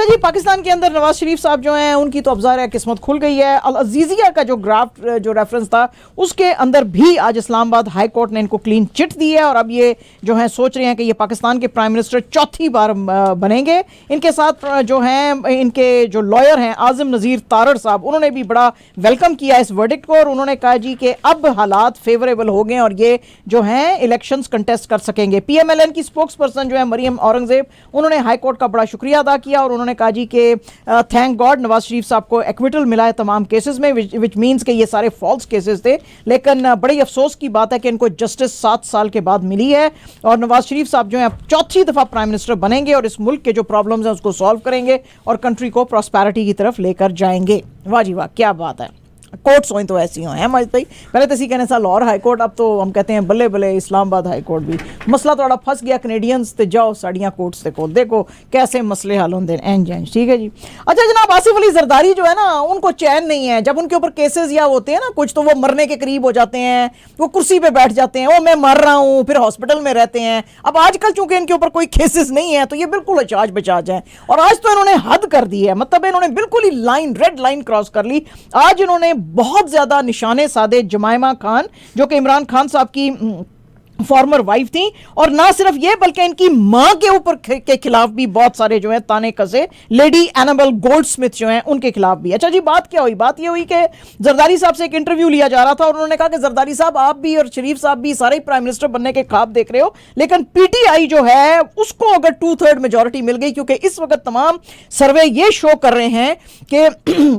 अच्छा जी, पाकिस्तान के अंदर नवाज शरीफ साहब जो हैं उनकी तो अब ज़ाहिर है किस्मत खुल गई है। अल अजीज़िया का जो ड्राफ्ट जो रेफरेंस था उसके अंदर भी आज इस्लामाबाद हाई कोर्ट ने इनको क्लीन चिट दी है और अब ये जो है सोच रहे हैं कि ये पाकिस्तान के प्राइम मिनिस्टर चौथी बार बनेंगे। इनके साथ जो हैं इनके जो लॉयर हैं आज़म नज़ीर तारड़ साहब, उन्होंने भी बड़ा वेलकम किया इस वर्डिक्ट को और उन्होंने कहा जी कि अब हालात फेवरेबल हो गए और ये जो हैं इलेक्शंस कंटेस्ट कर सकेंगे। PMLN की स्पोक्स पर्सन जो है मरियम औरंगजेब, उन्होंने हाई कोर्ट का बड़ा शुक्रिया अदा किया और उन्होंने कहा जी कि थैंक गॉड नवाज शरीफ साहब को एक्विटल मिला है तमाम केसेस में, विच मीन्स कि ये सारे फॉल्स केसेस थे। लेकिन बड़ी अफसोस की बात है कि इनको जस्टिस 7 साल के बाद मिली है और नवाज शरीफ साहब जो है चौथी दफ़ा प्राइम मिनिस्टर बनेंगे और इस मुल्क के जो प्रॉब्लम्स हैं उसको सॉल्व करेंगे और कंट्री को प्रॉस्पेरिटी की तरफ लेकर जाएंगे। वाह जी वाह, क्या बात है। कोर्ट्स हों तो ऐसी हों, हैं मज भाई। पहले तो इसी कहने सा लाहौर हाई कोर्ट, अब तो हम कहते हैं बल्ले बल्ले इस्लामाबाद हाई कोर्ट भी। मसला थोड़ा फंस गया कनेडियंस ते जाओ साड़ियाँ कोर्ट्स ते को देखो कैसे मसले हल होंगे एंज एंज। ठीक है जी। अच्छा जनाब, आसिफ अली जरदारी जो है ना उनको चैन नहीं है। जब उनके ऊपर केसेस या होते हैं ना कुछ, तो वो मरने के करीब हो जाते हैं, वो कुर्सी पे बैठ जाते हैं, वो मैं मर रहा हूँ, फिर हॉस्पिटल में रहते हैं। अब आजकल चूंकि इनके ऊपर कोई केसेस नहीं है तो ये बिल्कुल अचाज बचाज है और आज तो इन्होंने हद कर दी है। मतलब इन्होंने बिल्कुल ही लाइन, रेड लाइन क्रॉस कर ली। आज इन्होंने बहुत ज्यादा निशाने साधे जमाइमा खान जो कि इमरान खान साहब की फॉर्मर वाइफ थी, और ना सिर्फ ये बल्कि इनकी मां के ऊपर के खिलाफ भी बहुत सारे जो है ताने कसे, लेडी एनाबेल गोल्डस्मिथ जो है उनके खिलाफ भी। अच्छा जी, बात क्या हुई? बात ये हुई कि जरदारी साहब से एक इंटरव्यू लिया जा रहा था और उन्होंने कहा कि जरदारी साहब आप भी और शरीफ साहब भी सारे प्राइम मिनिस्टर बनने के ख्वाब देख रहे हो, लेकिन PTI जो है उसको अगर 2/3 मेजॉरिटी मिल गई, क्योंकि इस वक्त तमाम सर्वे ये शो कर रहे हैं कि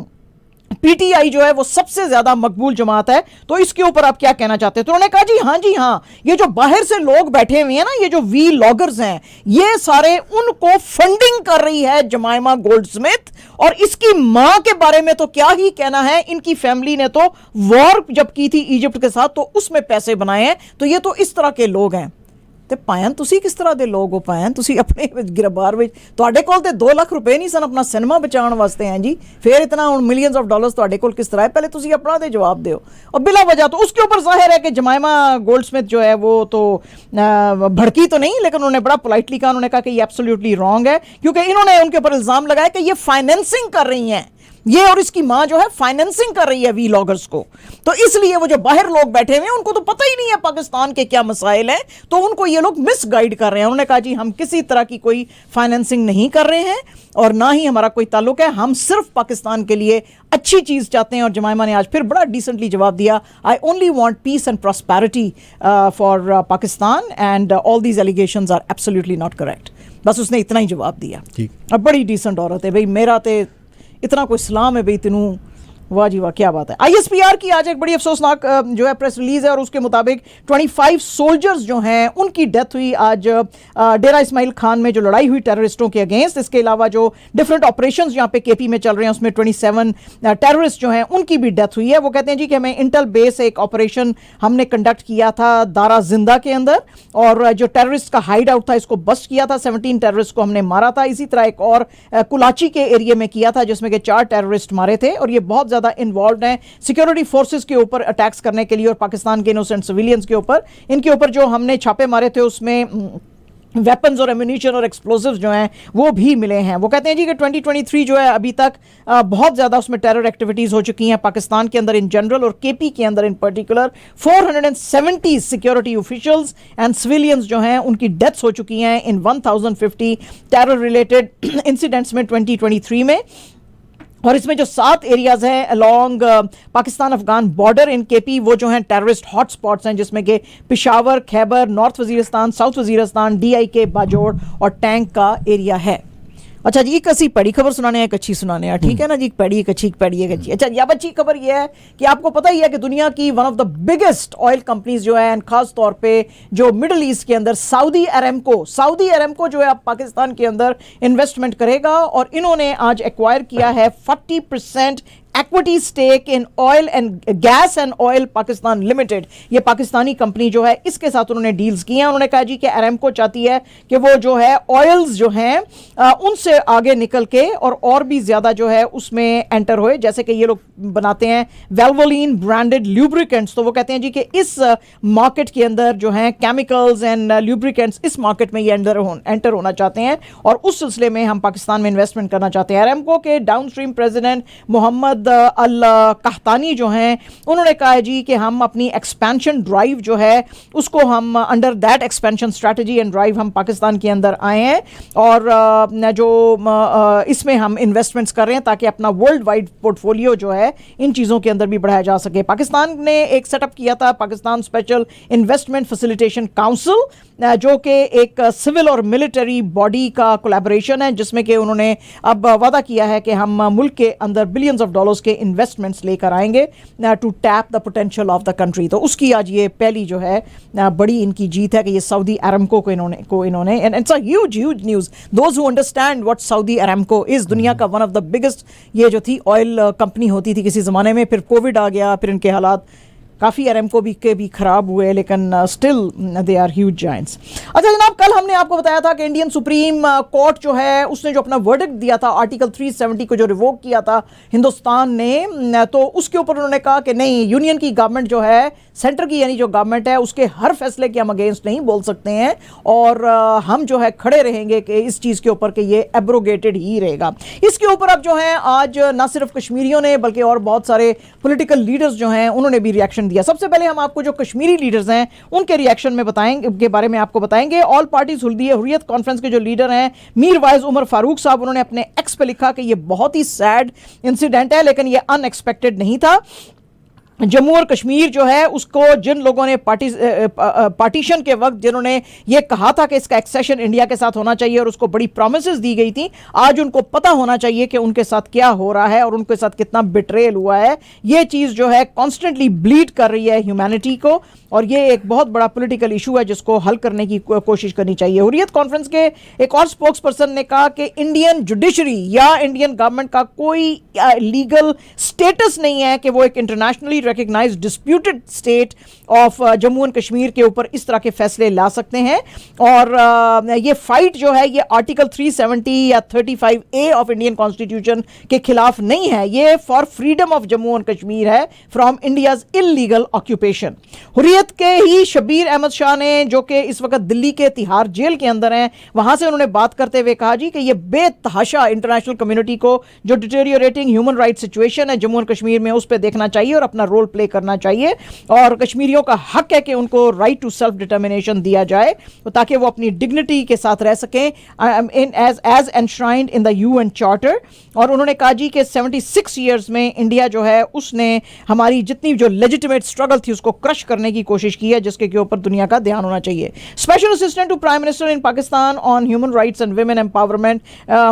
PTI जो है वो सबसे ज्यादा मकबूल जमात है, तो इसके ऊपर आप क्या कहना चाहते हैं? तो उन्होंने कहा जी हाँ, ये जो बाहर से लोग बैठे हुए हैं ना, ये जो व्लॉगर्स हैं, ये सारे उनको फंडिंग कर रही है जमाइमा गोल्डस्मिथ, और इसकी मां के बारे में तो क्या ही कहना है। इनकी फैमिली ने तो वॉर जब की थी इजिप्ट के साथ तो उसमें पैसे बनाए हैं। तो ये तो इस तरह के लोग हैं। ते पायन तुसी किस तरह दे लोग हो? पायन तुसी अपने गिरबार में तुहाडे कोल ते 2 लाख रुपए नहीं सन अपना सिनेमा बचाने वास्ते हैं जी, फिर इतना हुण मिलियंस ऑफ डॉलर्स तुहाडे कोल किस तरह है? पहले तुसी अपना दे जवाब दो। और बिला वजह तो उसके ऊपर जाहिर है कि जमाइमा गोल्डस्मिथ जो है वो तो भड़की तो नहीं, लेकिन उन्होंने बड़ा पोलाइटली कहा, उन्होंने कहा कि ये एब्सोल्युटली रॉन्ग है, क्योंकि इन्होंने उनके ऊपर इल्जाम लगाया कि ये फाइनेंसिंग कर रही हैं, ये और इसकी मां जो है फाइनेंसिंग कर रही है व्लॉगर्स को। तो इसलिए वो जो बाहर लोग बैठे हुए हैं उनको तो पता ही नहीं है पाकिस्तान के क्या मसाइल हैं, तो उनको ये लोग मिसगाइड कर रहे हैं। उन्होंने कहा जी हम किसी तरह की कोई फाइनेंसिंग नहीं कर रहे हैं और ना ही हमारा कोई ताल्लुक है, हम सिर्फ पाकिस्तान के लिए अच्छी चीज चाहते हैं। और जमाइमा ने आज फिर बड़ा डिसेंटली जवाब दिया, I only want peace and prosperity for Pakistan and all these allegations are absolutely not correct. बस उसने इतना ही जवाब दिया। अब बड़ी डिसेंट औरत है भाई, मेरा तो इतना कोई सलाम है भाई तेनू। वाह जी वाह, क्या बात है। ISPR की आज एक बड़ी अफसोसनाक जो है प्रेस रिलीज है और उसके मुताबिक 25 सोल्जर्स जो हैं उनकी डेथ हुई आज डेरा इस्माइल खान में जो लड़ाई हुई टेररिस्टों के अगेंस्ट। इसके अलावा जो डिफरेंट ऑपरेशंस यहाँ पे KP में चल रहे हैं उसमें 27 टेररिस्ट जो हैं उनकी भी डेथ हुई है। वो कहते हैं जी कि हमें इंटेल बेस एक ऑपरेशन हमने कंडक्ट किया था दारा जिंदा के अंदर, और जो टेररिस्ट का हाइड आउट था इसको बस्ट किया था, 17 टेररिस्ट को हमने मारा था। इसी तरह एक और कुलाची के एरिया में किया था जिसमें कि 4 टेररिस्ट मारे थे, और ये बहुत ज्यादा इन्वॉल्व हैं सिक्योरिटी फोर्सेस के ऊपर अटैक्स करने के लिए और पाकिस्तान के इनोसेंट सिविलियंस के ऊपर। इनके ऊपर जो हमने छापे मारे थे उसमें वेपन्स और एम्यूनिशन और एक्सप्लोजिव्स जो हैं वो भी मिले हैं। वो कहते हैं जी कि 2023 जो है अभी तक बहुत ज़्यादा उसमें टेरर एक्टिविटीज़ हो चुकी हैं पाकिस्तान के अंदर इन जनरल और KP के अंदर इन particular. 470 security officials and civilians जो हैं उनकी डेथ्स हो चुकी हैं इन 1050 टेरर रिलेटेड इंसिडेंट्स में 2023 में। और इसमें जो 7 एरियाज हैं along Pakistan Afghan border in KP वो जो हैं टेररिस्ट हॉटस्पॉट्स हैं, जिसमें कि Peshawar, Khyber, north Waziristan, south Waziristan, DIK, Bajaur और टैंक का एरिया है। अच्छा जी, एक अच्छी पड़ी खबर सुनाने हैं, एक अच्छी सुनाने हैं, ठीक है ना जी। एक पड़ी एक अच्छी एक अच्छी। अच्छा, अब अच्छी खबर यह है कि आपको पता ही है कि दुनिया की one of the biggest oil companies जो है, खास तौर पे जो मिडल ईस्ट के अंदर सऊदी अरेमको जो है अब पाकिस्तान के अंदर इन्वेस्टमेंट करेगा, और इन्होंने आज एक्वायर किया है 40% equity stake in oil and gas and oil Pakistan Limited, ये पाकिस्तानी कंपनी जो है इसके साथ उन्होंने डील्स की हैं। उन्होंने कहा जी कि अरामको चाहती है कि वो जो है ऑयल्स जो हैं उनसे आगे निकल के और भी ज्यादा जो है उसमें एंटर होए, जैसे कि ये लोग बनाते हैं वेल्वोलिन ब्रांडेड ल्यूब्रिकेंट्स। तो वो कहते हैं जी कि इस मार्केट के अंदर जो है केमिकल्स एंड ल्यूब्रिकेंट्स, इस मार्केट में ये एंटर होना चाहते हैं और उस सिलसिले में हम पाकिस्तान में इन्वेस्टमेंट करना चाहते हैं। अरामको के डाउनस्ट्रीम प्रेसिडेंट मोहम्मद अल कहतानी जो हैं उन्होंने कहा है जी कि हम अपनी एक्सपेंशन ड्राइव जो है उसको हम under that expansion strategy and drive हम पाकिस्तान के अंदर आए हैं और जो इसमें हम इन्वेस्टमेंट्स कर रहे हैं ताकि अपना वर्ल्ड वाइड पोर्टफोलियो जो है इन चीज़ों के अंदर भी बढ़ाया जा सके। पाकिस्तान ने एक सेटअप किया था Pakistan special investment facilitation council, जो कि एक सिविल और मिलिट्री बॉडी का कोलैबोरेशन है, जिसमें कि उन्होंने अब वादा किया है कि हम मुल्क के अंदर बिलियंस ऑफ डॉलर्स के इन्वेस्टमेंट्स लेकर आएंगे to tap the potential of the country. तो उसकी आज ये पहली जो है बड़ी इनकी जीत है कि ये सऊदी अरामको को इन्होंने and it's a huge news. Those who understand what Saudi Aramco is, दुनिया का वन ऑफ द बिगेस्ट ये जो थी ऑयल कंपनी होती थी किसी ज़माने में, फिर कोविड आ गया, फिर इनके हालात काफ़ी अरामको भी खराब हुए, लेकिन still they are huge giants. अच्छा जनाब, कल हमने आपको बताया था कि इंडियन सुप्रीम कोर्ट जो है उसने जो अपना वर्डिक्ट दिया था आर्टिकल 370 को जो रिवोक किया था हिंदुस्तान ने, तो उसके ऊपर उन्होंने कहा कि नहीं, यूनियन की गवर्नमेंट जो है, सेंटर की यानी जो गवर्नमेंट है, उसके हर फैसले के हम अगेंस्ट नहीं बोल सकते हैं और हम जो है खड़े रहेंगे कि इस चीज़ के ऊपर कि ये एब्रोगेटेड ही रहेगा। इसके ऊपर अब जो है आज ना सिर्फ कश्मीरियों ने बल्कि और बहुत सारे पॉलिटिकल लीडर्स जो हैं उन्होंने भी रिएक्शन दिया। सबसे पहले हम आपको जो कश्मीरी लीडर्स हैं उनके रिएक्शन में बताएंगे, के बारे में आपको बताएंगे। ऑल पार्टीज हुर्रियत कॉन्फ्रेंस के जो लीडर हैं मीर वाइज उमर फारूक साहब, उन्होंने अपने एक्स पे लिखा कि ये बहुत ही सैड इंसिडेंट है लेकिन ये अनएक्सपेक्टेड नहीं था। जम्मू और कश्मीर जो है उसको जिन लोगों ने पार्टीशन के वक्त जिन्होंने ये कहा था कि इसका एक्सेशन इंडिया के साथ होना चाहिए और उसको बड़ी प्रॉमिसेस दी गई थी, आज उनको पता होना चाहिए कि उनके साथ क्या हो रहा है और उनके साथ कितना बिट्रेल हुआ है। ये चीज़ जो है कॉन्स्टेंटली ब्लीड कर रही है ह्यूमैनिटी को और ये एक बहुत बड़ा पॉलिटिकल इशू है जिसको हल करने की कोशिश करनी चाहिए। हुर्रियत कॉन्फ्रेंस के एक और स्पोक्स पर्सन ने कहा कि इंडियन जुडिशरी या इंडियन गवर्नमेंट का कोई लीगल स्टेटस नहीं है कि वो एक internationally recognised disputed state of Jammu and Kashmir के ऊपर इस तरह के फैसले ला सकते हैं और ये फाइट जो है ये आर्टिकल 370 या 35A ऑफ इंडियन कॉन्स्टिट्यूशन के खिलाफ नहीं है, ये for freedom of Jammu and Kashmir है from India's illegal occupation. Hurriyat के ही शबीर अहमद शाह ने, जो कि इस वक्त दिल्ली के तिहाड़ जेल के अंदर हैं, वहां से उन्होंने बात करते हुए कहा जी कि ये बेतहाशा इंटरनेशनल कम्युनिटी को जो डिटेरियोरेटिंग ह्यूमन राइट सिचुएशन है जम्मू एंड कश्मीर में उस पर देखना चाहिए और अपना रोल प्ले करना चाहिए और कश्मीरियों का हक है कि उनको राइट टू सेल्फ डिटर्मिनेशन दिया जाए ताकि वो अपनी डिग्निटी के साथ रह सकें as enshrined in the UN charter. और उन्होंने कहा जी कि 76 ईयर्स में इंडिया जो है उसने हमारी जितनी जो लेजिटिमेट स्ट्रगल थी उसको क्रश करने की कोशिश की है, जिसके के ऊपर दुनिया का ध्यान होना चाहिए। Special assistant to prime minister in Pakistan on human rights and women empowerment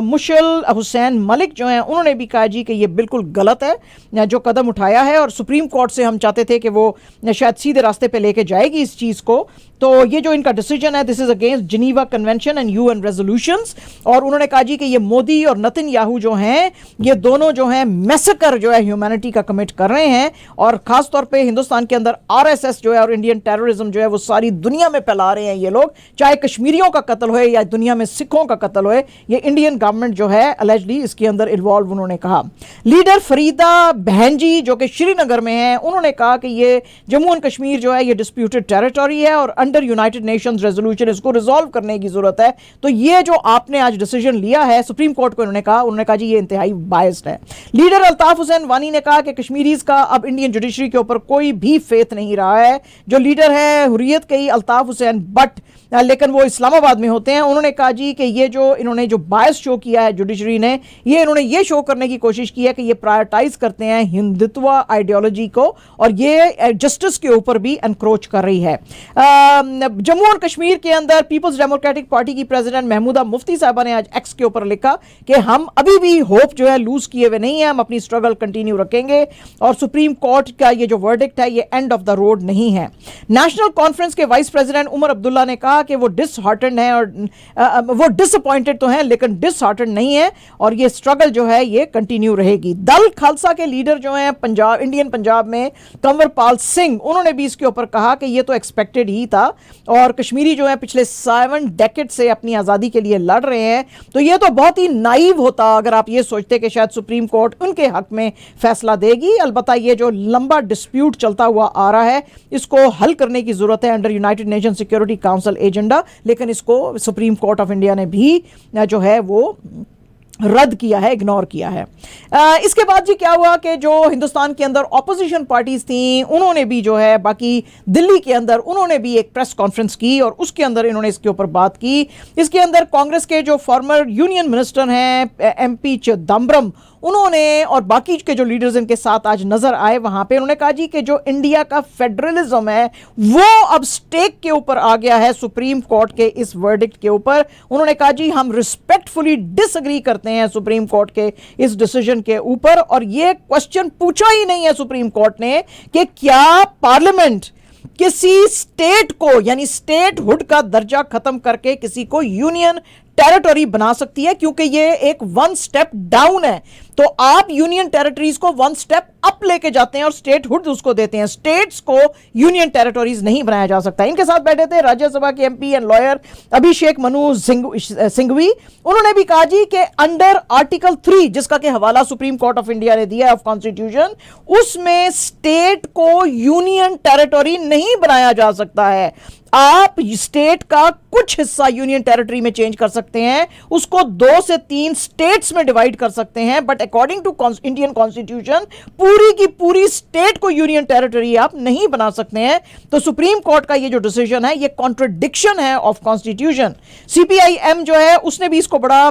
Mushaal Hussein Mullick जो हैं उन्होंने भी कहा जी कि ये बिल्कुल गलत है जो कदम उठाया है और सुप्रीम कोर्ट से हम चाहते थे कि वो शायद सीधे रास्ते पे लेके जाएगी इस चीज़ को। तो ये जो इनका डिसीजन है this is against Geneva convention and UN resolutions और उन्होंने कहा जी कि ये मोदी और नेतन्याहू जो हैं ये दोनों जो हैं मैसेकर जो है ह्यूमैनिटी का कमिट कर रहे हैं और खास तौर पे हिंदुस्तान के अंदर आरएसएस जो है और इंडियन टेररिज्म जो है वो सारी दुनिया में फैला रहे हैं ये लोग, चाहे कश्मीरियों का कत्ल होए या दुनिया में सिखों का कत्ल होए, ये इंडियन गवर्नमेंट जो है अलेजली इसके अंदर इन्वॉल्व। उन्होंने कहा लीडर फरीदा बहनजी जो कि श्रीनगर में है उन्होंने कहा कि ये जम्मू एंड कश्मीर जो है ये डिस्प्यूटेड टेरिटरी है और अंडर यूनाइटेड नेशंस रेजोल्यूशन इसको रिजॉल्व करने की जरूरत है। तो ये जो आपने आज डिसीजन लिया है सुप्रीम कोर्ट को, उन्होंने कहा जी ये इंतहाई बायस्ड है। लीडर अल्ताफ हुसैन वानी ने कहा कि कश्मीरीज का अब इंडियन जुडिशरी के ऊपर कोई भी फेथ नहीं रहा है। जो लीडर है हुर्रियत के ही अल्ताफ हुसैन बट लेकिन वो इस्लामाबाद में होते हैं, उन्होंने कहा जी कि ये जो इन्होंने जो बायस शो किया है जुडिशरी ने, ये इन्होंने ये शो करने की कोशिश की है कि ये प्रायोरिटाइज करते हैं हिंदुत्व आइडियोलॉजी को और ये जस्टिस के ऊपर भी एनक्रोच कर रही है। जम्मू और कश्मीर के अंदर पीपल्स डेमोक्रेटिक पार्टी की प्रेसिडेंट महमूदा मुफ्ती साहबा ने आज एक्स के ऊपर लिखा कि हम अभी भी होप जो है लूज किए हुए नहीं है, हम अपनी स्ट्रगल कंटिन्यू रखेंगे और सुप्रीम कोर्ट का ये जो वर्डिक्ट है ये एंड ऑफ द रोड नहीं है। नेशनल कॉन्फ्रेंस के वाइस प्रेसिडेंट उमर अब्दुल्ला ने कहा कहा कि वो डिसहार्टेंड है और वो डिसअपॉइंटेड तो हैं लेकिन डिसहार्टेंड नहीं है और ये स्ट्रगल जो है ये कंटिन्यू रहेगी। दल खालसा के लीडर जो हैं पंजाब, इंडियन पंजाब में कंवरपाल सिंह, उन्होंने भी इसके ऊपर कहा कि ये तो एक्सपेक्टेड ही था और कश्मीरी जो है पिछले 7 डेकेड से अपनी आज़ादी के लिए लड़ रहे हैं, तो ये तो बहुत ही नाइव होता अगर आप ये सोचते कि शायद सुप्रीम कोर्ट उनके हक में फैसला देगी। अलबत्ता ये जो लंबा डिस्प्यूट चलता हुआ आ रहा है इसको हल करने की जरूरत है under United nation security council agenda, लेकिन इसको सुप्रीम कोर्ट ऑफ इंडिया ने भी जो है वो रद्द किया है, इग्नोर किया है। इसके बाद जी क्या हुआ कि जो हिंदुस्तान के अंदर ऑपोजिशन पार्टीज थी उन्होंने भी जो है बाकी दिल्ली के अंदर उन्होंने भी एक प्रेस कॉन्फ्रेंस की और उसके अंदर इन्होंने इसके ऊपर बात की। इसके अंदर कांग्रेस के जो फॉर्मर यूनियन मिनिस्टर हैं एमपी चिदम्बरम, उन्होंने और बाकी के जो लीडर्स इनके साथ आज नजर आए वहां पे उन्होंने कहा जी कि जो इंडिया का फेडरलिज्म है वो अब स्टेक के ऊपर आ गया है सुप्रीम कोर्ट के इस वर्डिक्ट के ऊपर। उन्होंने कहा जी हम रिस्पेक्टफुली डिसएग्री करते हैं सुप्रीम कोर्ट के इस डिसीजन के ऊपर और ये क्वेश्चन पूछा ही नहीं है सुप्रीम कोर्ट ने कि क्या पार्लियामेंट किसी स्टेट को यानी स्टेट हुड का दर्जा खत्म करके किसी को यूनियन टेरिटरी बना सकती है, क्योंकि ये एक 1 स्टेप डाउन है। तो आप यूनियन टेरिटरीज को 1 स्टेप अप लेके जाते हैं और स्टेट हुड उसको देते हैं, स्टेट्स को यूनियन टेरिटरीज नहीं बनाया जा सकता। इनके साथ बैठे थे राज्यसभा के MP and lawyer Abhishek Manu Singhvi, उन्होंने भी कहा जी कि अंडर आर्टिकल 3 जिसका के हवाला सुप्रीम कोर्ट ऑफ इंडिया ने दिया ऑफ कॉन्स्टिट्यूशन, उसमें स्टेट को यूनियन टेरिटरी नहीं बनाया जा सकता है। आप स्टेट का कुछ हिस्सा यूनियन टेरिटरी में चेंज कर सकते हैं, उसको 2 से 3 स्टेट्स में डिवाइड कर सकते हैं, but according to Indian constitution पूरी की पूरी स्टेट को यूनियन टेरिटरी आप नहीं बना सकते हैं। तो सुप्रीम कोर्ट का ये जो डिसीजन है ये कॉन्ट्रडिक्शन है ऑफ कॉन्स्टिट्यूशन। सीपीआईएम जो है उसने भी इसको बड़ा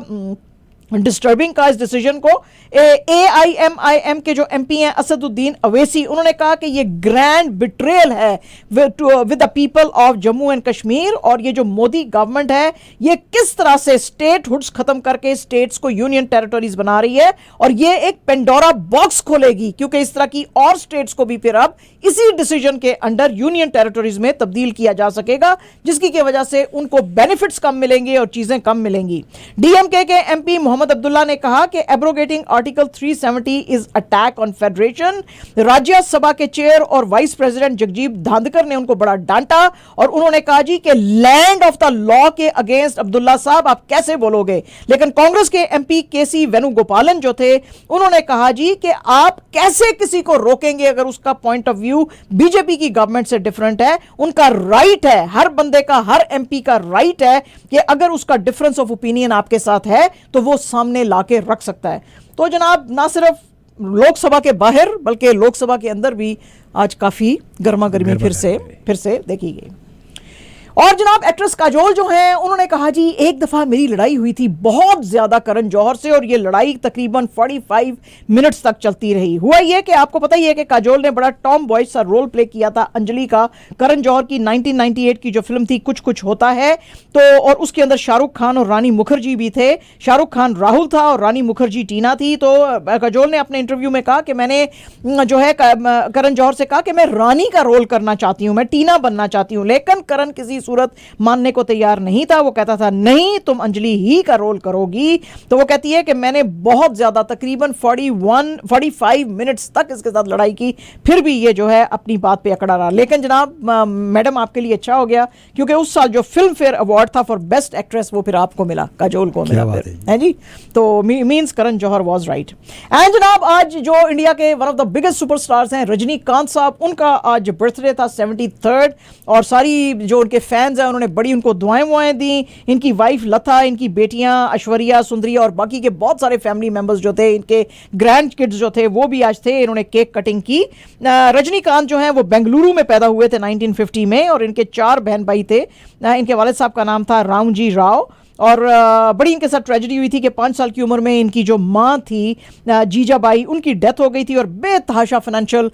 डिस्टर्बिंग का इस डिसीजन को। एआईएमआईएम के जो एमपी हैं असदुद्दीन अवैसी, उन्होंने कहा कि ये ग्रैंड बिट्रेयल है with the people of Jammu and Kashmir और ये जो मोदी गवर्नमेंट है ये किस तरह से स्टेट हुड्स खत्म करके स्टेट्स को यूनियन टेरिटरीज बना रही है और ये एक पेंडोरा बॉक्स खोलेगी, क्योंकि इस तरह की और स्टेट्स को भी फिर अब इसी डिसीजन के अंडर यूनियन टेरिटरीज में तब्दील किया जा सकेगा, जिसकी की वजह से उनको बेनिफिट्स कम मिलेंगे और चीजें कम मिलेंगी। डीएमके के एमपी मोहम्मद अब्दुल्ला ने कहा कि abrogating article 370 is attack on federation. Rajya Sabha के चेयर और वाइस प्रेसिडेंट जगजीत धांधकर ने उनको बड़ा डांटा और उन्होंने कहा जी कि लैंड ऑफ द लॉ के अगेंस्ट अब्दुल्ला साहब आप कैसे बोलोगे। लेकिन कांग्रेस के एमपी केसी वेणुगोपालन जो थे उन्होंने कहा जी कि आप कैसे किसी को रोकेंगे अगर उसका पॉइंट ऑफ व्यू बीजेपी की गवर्नमेंट से डिफरेंट है। उनका राइट है, हर बंदे का, हर एमपी का राइट है कि अगर उसका डिफरेंस ऑफ ओपिनियन आपके साथ है तो वो सामने लाके रख सकता है। तो जनाब ना सिर्फ लोकसभा के बाहर बल्कि लोकसभा के अंदर भी आज काफी गर्मा गर्मी फिर से देखी गई। और जनाब एक्ट्रेस काजोल जो हैं उन्होंने कहा जी एक दफ़ा मेरी लड़ाई हुई थी बहुत ज़्यादा करण जौहर से और ये लड़ाई तकरीबन 45 मिनट्स तक चलती रही। हुआ ये कि आपको पता ही है कि काजोल ने बड़ा टॉम बॉय सा रोल प्ले किया था अंजलि का करण जौहर की 1998 की जो फिल्म थी कुछ कुछ होता है, तो और उसके अंदर शाहरुख खान और रानी मुखर्जी भी थे। शाहरुख खान राहुल था और रानी मुखर्जी टीना थी। तो काजोल ने अपने इंटरव्यू में कहा कि मैंने जो है करण जौहर से कहा कि मैं रानी का रोल करना चाहती हूँ, मैं टीना बनना चाहती हूँ, लेकिन करण किसी सूरत मानने को तैयार नहीं था। वो कहता था नहीं तुम अंजलि ही का रोल करोगी। तो वो कहती है कि मैंने बहुत ज्यादा तकरीबन 45 मिनट्स तक इसके साथ लड़ाई की, फिर भी ये जो है अपनी बात पे अकड़ा रहा। लेकिन जनाब मैडम आपके लिए अच्छा हो गया क्योंकि उस साल जो फिल्म फेयर अवार्ड था फॉर बेस्ट एक्ट्रेस वो फिर आपको मिला, काजोल को मिला है जी। तो means Karan Johar was right. And जनाब आज जो इंडिया के one of the biggest superstars हैं रजनीकांत साहब, उनका आज बर्थडे था 73rd और सारी जो उनके फैंस हैं उन्होंने बड़ी उनको दुआएं दी। इनकी वाइफ लता, इनकी बेटियां ऐश्वर्या, सुंदरिया और बाकी के बहुत सारे फैमिली मेंबर्स जो थे, इनके ग्रैंड किड्स जो थे वो भी आज थे। इन्होंने केक कटिंग की। रजनीकांत जो है वो बेंगलुरु में पैदा हुए थे 1950 में और इनके 4 बहन भाई थे। इनके वालिद साहब का नाम था रामजी राव और बड़ी इनके साथ ट्रेजेडी हुई थी कि 5 साल की उम्र में इनकी जो माँ थी जीजाबाई, उनकी डेथ हो गई थी और बेतहाशा फाइनेंशियल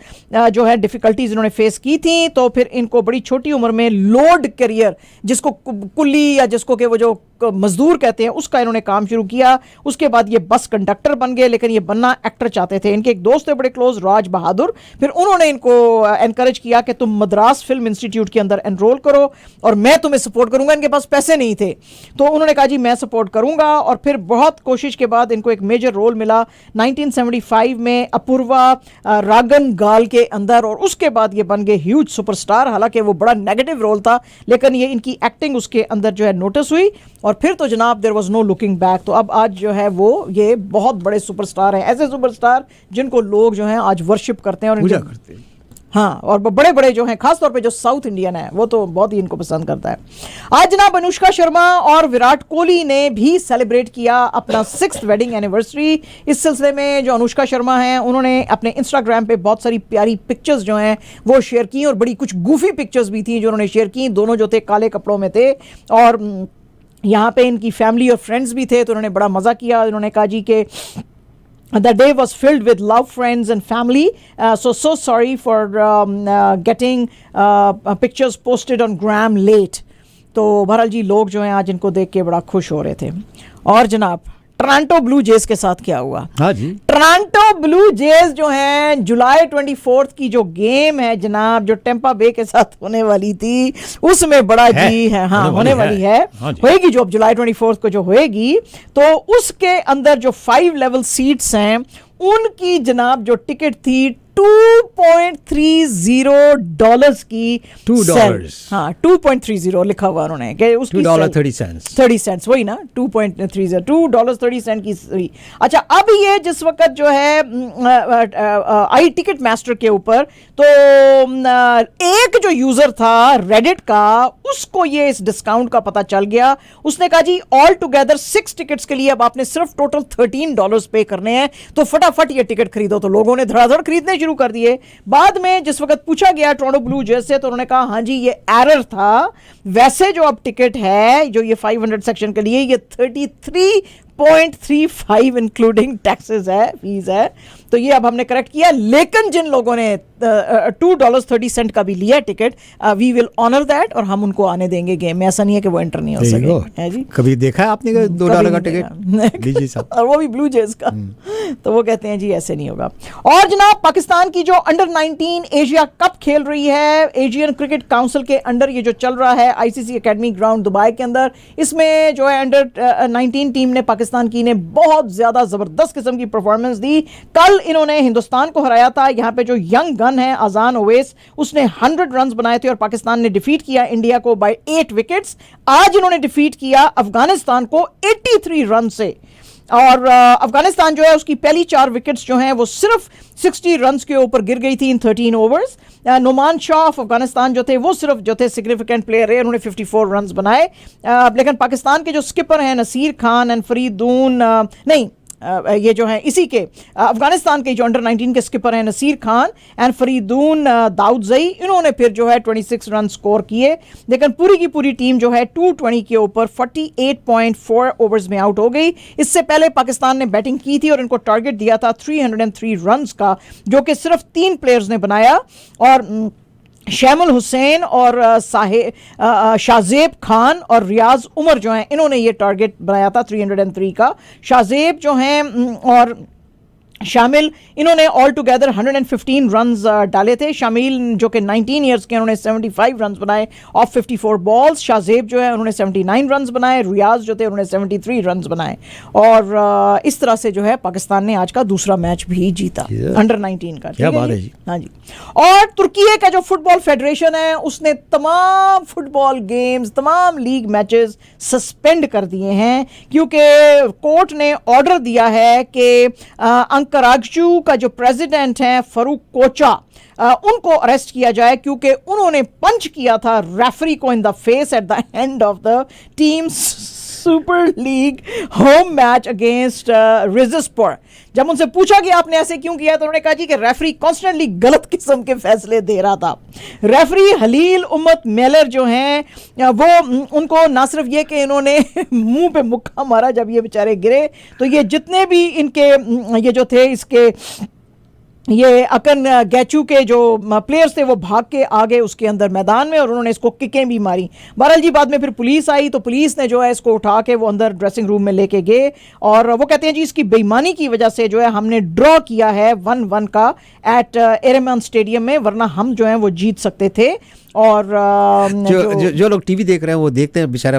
जो है डिफिकल्टीज इन्होंने फेस की थी। तो फिर इनको बड़ी छोटी उम्र में लोड करियर, जिसको कुल्ली या जिसको कि वो जो मजदूर कहते हैं, उसका इन्होंने काम शुरू किया। उसके बाद ये बस कंडक्टर बन गए, लेकिन ये बनना एक्टर चाहते थे। इनके एक दोस्त थे बड़े क्लोज, राज बहादुर, फिर उन्होंने इनको एनकरेज किया कि तुम मद्रास फिल्म इंस्टीट्यूट के अंदर एनरोल करो और मैं तुम्हें सपोर्ट करूंगा। इनके पास पैसे नहीं थे तो उन्होंने कहा जी मैं सपोर्ट करूंगा, और फिर बहुत कोशिश के बाद इनको एक मेजर रोल मिला 1975 में अपूर्वा रागन गाल के अंदर, और उसके बाद ये बन गए ह्यूज सुपरस्टार। हालांकि वो बड़ा नेगेटिव रोल था, लेकिन ये इनकी एक्टिंग उसके अंदर जो है नोटिस हुई, और फिर तो जनाब there was no looking back. तो अब आज जो है वो ये बहुत बड़े सुपरस्टार हैं, ऐसे सुपरस्टार जिनको लोग जो हैं आज वर्शिप करते हैं और पूजा करते हैं। हाँ, और बड़े बड़े जो हैं, खासतौर पे जो साउथ इंडियन है वो तो बहुत ही इनको पसंद करता है। आज जनाब अनुष्का शर्मा और विराट कोहली ने भी सेलिब्रेट किया अपना 6th वेडिंग एनिवर्सरी। इस सिलसिले में जो अनुष्का शर्मा हैं उन्होंने अपने इंस्टाग्राम पे बहुत सारी प्यारी पिक्चर्स जो हैं वो शेयर की, और बड़ी कुछ गूफी पिक्चर्स भी थी जो उन्होंने शेयर की। दोनों जो थे काले कपड़ों में थे, और यहाँ पे इनकी फैमिली और फ्रेंड्स भी थे, तो उन्होंने बड़ा मज़ा किया। उन्होंने कहा जी कि the day was filled with love, friends and family, so sorry for getting pictures posted on gram late। तो बहरहाल जी लोग जो हैं आज इनको देख के बड़ा खुश हो रहे थे। और जनाब टोरंटो ब्लू जेज के साथ क्या हुआ? हाँ जी, टोरंटो ब्लू जेज जो हैं जुलाई 24 की जो गेम है जनाब, जो टेम्पा बे के साथ होने वाली थी, उसमें बड़ा जी है, हाँ होने वाली है, होएगी जो अब जुलाई 24 को जो होएगी, तो उसके अंदर जो 5 लेवल सीट्स हैं उनकी जनाब जो टिकट थी $2.30 की, $2, हाँ 2.30 लिखा हुआ उन्होंने कि उसकी $2.30 वही ना, 2.30 $2.30 की हुई। अच्छा, अब ये जिस वक्त जो है आई टिकट मास्टर के ऊपर, तो एक जो यूजर था रेडिट का, उसको ये इस डिस्काउंट का पता चल गया। उसने कहा जी ऑल टुगेदर 6 टिकट्स के लिए अब आपने सिर्फ टोटल $13 पे करने हैं, तो फटाफट ये टिकट खरीदो। तो लोगों ने धड़ाधड़ खरीदने शुरू कर दिए। बाद में जिस वक्त पूछा गया टोरंटो ब्लू जेज से, तो उन्होंने कहा हाँ जी ये एरर था, वैसे जो अब टिकट है जो ये 500 सेक्शन के लिए ये 33.35 इंक्लूडिंग टैक्सेस है, फीस है, तो ये अब हमने करेक्ट किया। लेकिन जिन लोगों ने $2.30 का भी लिया ticket, we will honour that, और हम उनको आने देंगे गेम में। ऐसा नहीं है कि वो एंटर नहीं हो सके है जी। कभी देखा है आपने $2 का टिकट लीजिए साहब, और वो भी ब्लू जेज का, तो वो कहते हैं जी ऐसे नहीं होगा। और जनाब पाकिस्तान की जो अंडर 19 एशिया कप खेल रही है, एशियन क्रिकेट काउंसिल के अंडर ये जो चल रहा है आईसीसी एकेडमी ग्राउंड दुबई के अंदर, इसमें जो है अंडर 19 टीम ने, पाकिस्तान की ने बहुत ज्यादा जबरदस्त किस्म की परफॉर्मेंस दी। कल इन्होंने हिंदुस्तान को हराया था। यहाँ पे जो यंग गन है अजान ओवैस, उसने 100 रन बनाए थे और पाकिस्तान ने डिफीट किया इंडिया को बाय 8 विकेट्स। आज इन्होंने डिफीट किया अफगानिस्तान को 83 रन से, और अफगानिस्तान जो है उसकी पहली 4 विकेट्स जो हैं वो सिर्फ 60 रन्स के ऊपर गिर गई थी इन 13 ओवर्स। नुमान शाह ऑफ अफगानिस्तान जो थे वो सिर्फ जो थे सिग्निफिकेंट प्लेयर रहे, उन्होंने 54 रन्स बनाए। लेकिन पाकिस्तान के जो स्किपर हैं नसीर खान एंड फरीदून, नहीं ये जो है इसी के अफगानिस्तान के जो अंडर 19 के स्किपर हैं नसीर खान एंड फरीदून दाऊदजई, इन्होंने फिर जो है 26 रन स्कोर किए। लेकिन पूरी की पूरी टीम जो है 220 के ऊपर 48.4 ओवर्स में आउट हो गई। इससे पहले पाकिस्तान ने बैटिंग की थी और इनको टारगेट दिया था 303 रन का, जो कि सिर्फ 3 प्लेयर्स ने बनाया, और शैमुल हुसैन और शाहजेब खान और रियाज उमर जो हैं इन्होंने ये टारगेट बनाया था 303 का। शाहजेब जो हैं और शामिल, इन्होंने ऑल टुगेदर 115 रन्स डाले थे। शामिल जो कि 19 इयर्स के, उन्होंने 75 रन्स बनाए ऑफ 54 बॉल्स। शाहजेब जो है उन्होंने 79 रन्स बनाए। रियाज जो थे उन्होंने 73 रन्स बनाए, और इस तरह से जो है पाकिस्तान ने आज का दूसरा मैच भी जीता अंडर 19 का। क्या बात है जी। हाँ जी। और तुर्की का जो फुटबॉल फेडरेशन है उसने तमाम फुटबॉल गेम्स, तमाम लीग मैचेस सस्पेंड कर दिए हैं, क्योंकि कोर्ट ने ऑर्डर दिया है कि अंकारागचू का जो प्रेसिडेंट है फरूक कोचा, उनको अरेस्ट किया जाए, क्योंकि उन्होंने पंच किया था रेफरी को in the face at the end of the teams super league home match against रिजस्पर। जब उनसे पूछा कि आपने ऐसे क्यों किया तो उन्होंने कहा जी कि रेफरी कॉन्स्टेंटली गलत किस्म के फैसले दे रहा था। रेफरी हलील उम्मत मेलर जो हैं वो उनको ना सिर्फ ये कि इन्होंने मुंह पे मुक्का मारा जब ये बेचारे गिरे, तो ये जितने भी इनके ये जो थे इसके ये अकन गैचू के जो प्लेयर्स थे वो भाग के आ गए उसके अंदर मैदान में और उन्होंने इसको किकें भी मारी। बहरहाल जी बाद में फिर पुलिस आई तो पुलिस ने जो है इसको उठा के वो अंदर ड्रेसिंग रूम में लेके गए और वो कहते हैं जी इसकी बेईमानी की वजह से जो है हमने ड्रॉ किया है 1-1 का एट एरेमान स्टेडियम में, वरना हम जो है वो जीत सकते थे। और जो लोग टीवी देख रहे हैं वो देखते हैं बेचारा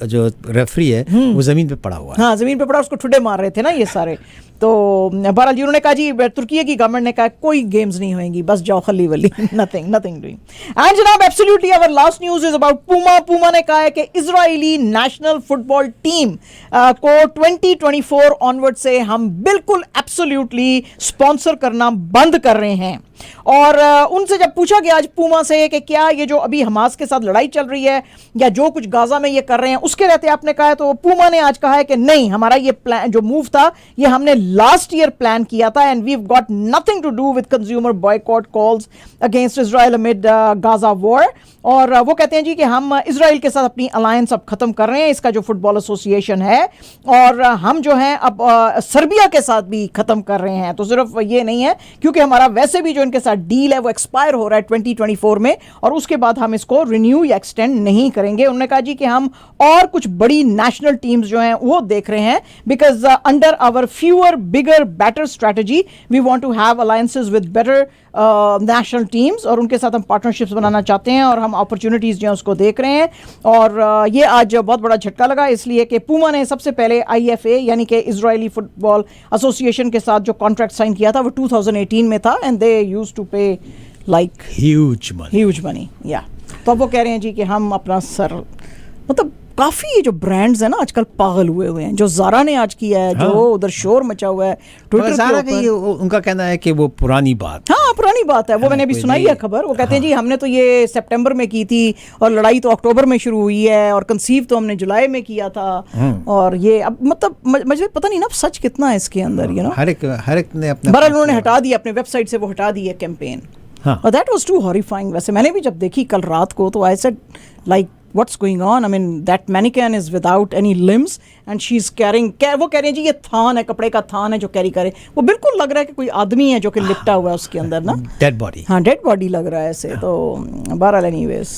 जो रेफरी है वो जमीन पे पड़ा हुआ है। हाँ, जमीन पे पड़ा, उसको ठुड्डे मार रहे थे ना ये सारे। तो बहरहाल जी उन्होंने कहा जी तुर्की की गवर्नमेंट ने कहा कोई गेम्स नहीं होंगी, बस जाओ खली वली, नथिंग डूइंग। एंड जनाब absolutely our last news is about Puma ने कहा है कि इजरायली नेशनल फुटबॉल टीम को 2024 ऑनवर्ड से हम बिल्कुल एब्सोल्युटली स्पॉन्सर करना बंद कर रहे हैं। और उनसे जब पूछा गया आज पूमा से कि क्या ये जो अभी हमास के साथ लड़ाई चल रही है या जो कुछ गाजा में ये कर रहे हैं उसके रहते आपने कहा है, तो पूमा ने आज कहा है कि नहीं, हमारा ये प्लान जो मूव था ये हमने लास्ट ईयर प्लान किया था and we have got nothing to do with consumer boycott calls against Israel amid Gaza war. और वो कहते हैं जी कि हम इजराइल के साथ अपनी अलायंस अब खत्म कर रहे हैं, इसका जो फुटबॉल एसोसिएशन है, और हम जो है अब सर्बिया के साथ भी खत्म कर रहे हैं। तो सिर्फ ये नहीं है क्योंकि हमारा वैसे भी जो इनके साथ डील है वो एक्सपायर हो रहा है 2024 में और उसके बाद हम इसको रिन्यू या एक्सटेंड नहीं करेंगे। उन्होंने कहा जी कि हम और कुछ बड़ी नेशनल टीम्स जो हैं वो देख रहे हैं because under our fewer bigger better strategy we want to have alliances with better national teams और उनके साथ हम पार्टनरशिप्स बनाना चाहते हैं और हम अपॉर्चुनिटीज़ जो हैं उसको देख रहे हैं। और ये आज बहुत बड़ा झटका लगा इसलिए कि पूमा ने सबसे पहले IFA यानी कि इजरायली फुटबॉल एसोसिएशन के साथ जो कॉन्ट्रैक्ट साइन किया था वो 2018 में था एंड दे यूज्ड टू पे लाइक ह्यूज मनी या। तो अब वो कह रहे हैं जी कि हम अपना सर मतलब काफ़ी ये जो ब्रांड्स हैं ना आजकल पागल हुए हैं। जो ज़ारा ने आज किया है, जो उधर शोर मचा हुआ है ट्विटर के ऊपर, उनका कहना है कि वो पुरानी बात, हाँ पुरानी बात है, वो मैंने अभी सुनाई है खबर। वो कहते हैं जी हमने तो ये सितंबर में की थी और लड़ाई तो अक्टूबर में शुरू हुई है और कंसीव तो हमने जुलाई में किया था। और ये अब मतलब मुझे पता नहीं ना सच कितना है इसके अंदर, यू नो। हर एक ने अपने बहरहाल उन्होंने हटा दिया अपने वेबसाइट से, वो हटा दी है कैंपेन। और दैट वाज टू हॉरिफाइंग। वैसे मैंने भी जब देखी कल रात को तो I said like what's going on? I mean that mannequin is without any limbs and she's carrying वो कह रहे हैं जी ये थान है, कपड़े का थान है जो कैरी करे। वो बिल्कुल लग रहा है कि कोई आदमी है जो कि लिपटा हुआ है उसके अंदर ना, डेड बॉडी, हाँ डेड बॉडी लग रहा है ऐसे। तो बहरहाल एनीवेज